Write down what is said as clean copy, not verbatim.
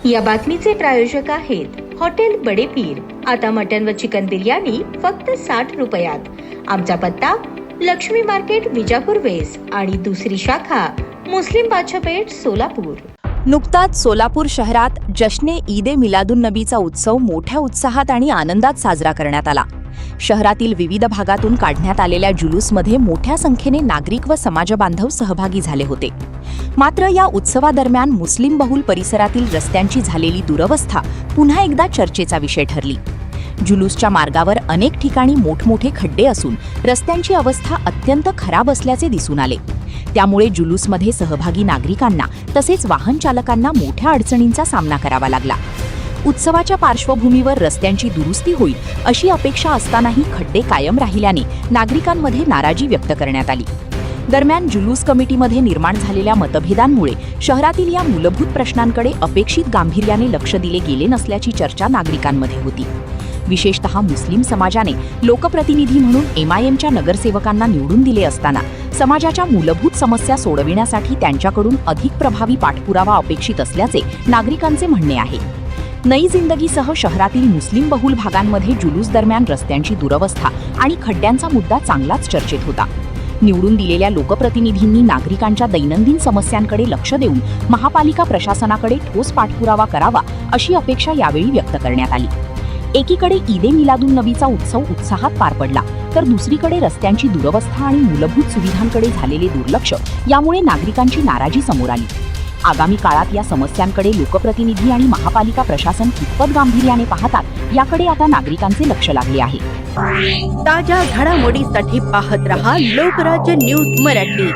या बातमीचे प्रायोजक आहेत हॉटेल बडे पीर। आता मटन व चिकन बिर्याणी फक्त 60 रुपयात। आमचा पत्ता लक्ष्मी मार्केट विजापूर वेस्ट आणि दुसरी शाखा मुस्लिम बादशाहपेठ सोलापूर। नुकताच सोलापूर शहरात जश्ने ईद ए मिलादुन्नबीचा उत्सव मोठ्या उत्साहात आणि आनंदात साजरा करण्यात आला। शहरातील विविध भागातून काढण्यात आलेल्या जुलूसमध्ये मोठ्या संख्येने नागरिक व समाजबांधव सहभागी झाले होते। मात्र या उत्सवादरम्यान मुस्लिम बहुल परिसरातील रस्त्यांची झालेली दुरवस्था पुन्हा एकदा चर्चेचा विषय ठरली। जुलूसच्या मार्गावर अनेक ठिकाणी मोठमोठे खड्डे असून रस्त्यांची अवस्था अत्यंत खराब असल्याचे दिसून आले। त्यामुळे जुलूसमध्ये सहभागी नागरिकांना तसेच वाहन चालकांना मोठ्या अडचणींचा सामना करावा लागला। उत्सवाच्या पार्श्वभूमीवर रस्त्यांची दुरुस्ती होईल अशी अपेक्षा असतानाही खड्डे कायम राहिल्याने नागरिकांमध्ये नाराजी व्यक्त करण्यात आली। दरम्यान जुलूस कमिटीमध्ये निर्माण झालेल्या मतभेदांमुळे शहरातील या मूलभूत प्रश्नांकडे अपेक्षित गांभीर्याने लक्ष दिले गेले नसल्याची चर्चा नागरिकांमध्ये होती। विशेषतः मुस्लिम समाजाने लोकप्रतिनिधी म्हणून MIMच्या नगरसेवकांना निवडून दिले असताना समाजाच्या मूलभूत समस्या सोडविण्यासाठी त्यांच्याकडून अधिक प्रभावी पाठपुरावा अपेक्षित असल्याचे नागरिकांचे म्हणणे आहे। नई जिंदगीसह शहरातील मुस्लिम बहुल भागांमध्ये जुलूस दरम्यान रस्त्यांची दुरवस्था आणि खड्ड्यांचा मुद्दा चांगलाच चर्चेत होता। निवडून दिलेल्या लोकप्रतिनिधींनी नागरिकांच्या दैनंदिन समस्यांकडे लक्ष देऊन महापालिका प्रशासनाकडे ठोस पाठपुरावा करावा अशी अपेक्षा यावेळी व्यक्त करण्यात आली। एकीकडे ईद ए मिलादुन्नबीचा उत्सव उत्साहात पार पडला, तर दुसरीकडे रस्त्यांची दुरवस्था आणि मूलभूत सुविधांकडे झालेले दुर्लक्ष यामुळे नागरिकांची नाराजी समोर आली। आगामी काळात या समस्यांकडे लोकप्रतिनिधी आणि महापालिका प्रशासन कितपत गांभीर्याने पाहतात याकडे आता नागरिकांचे लक्ष लागले आहे। ताज्या घडामोडीसाठी पाहत रहा लोकराज्य न्यूज मराठी।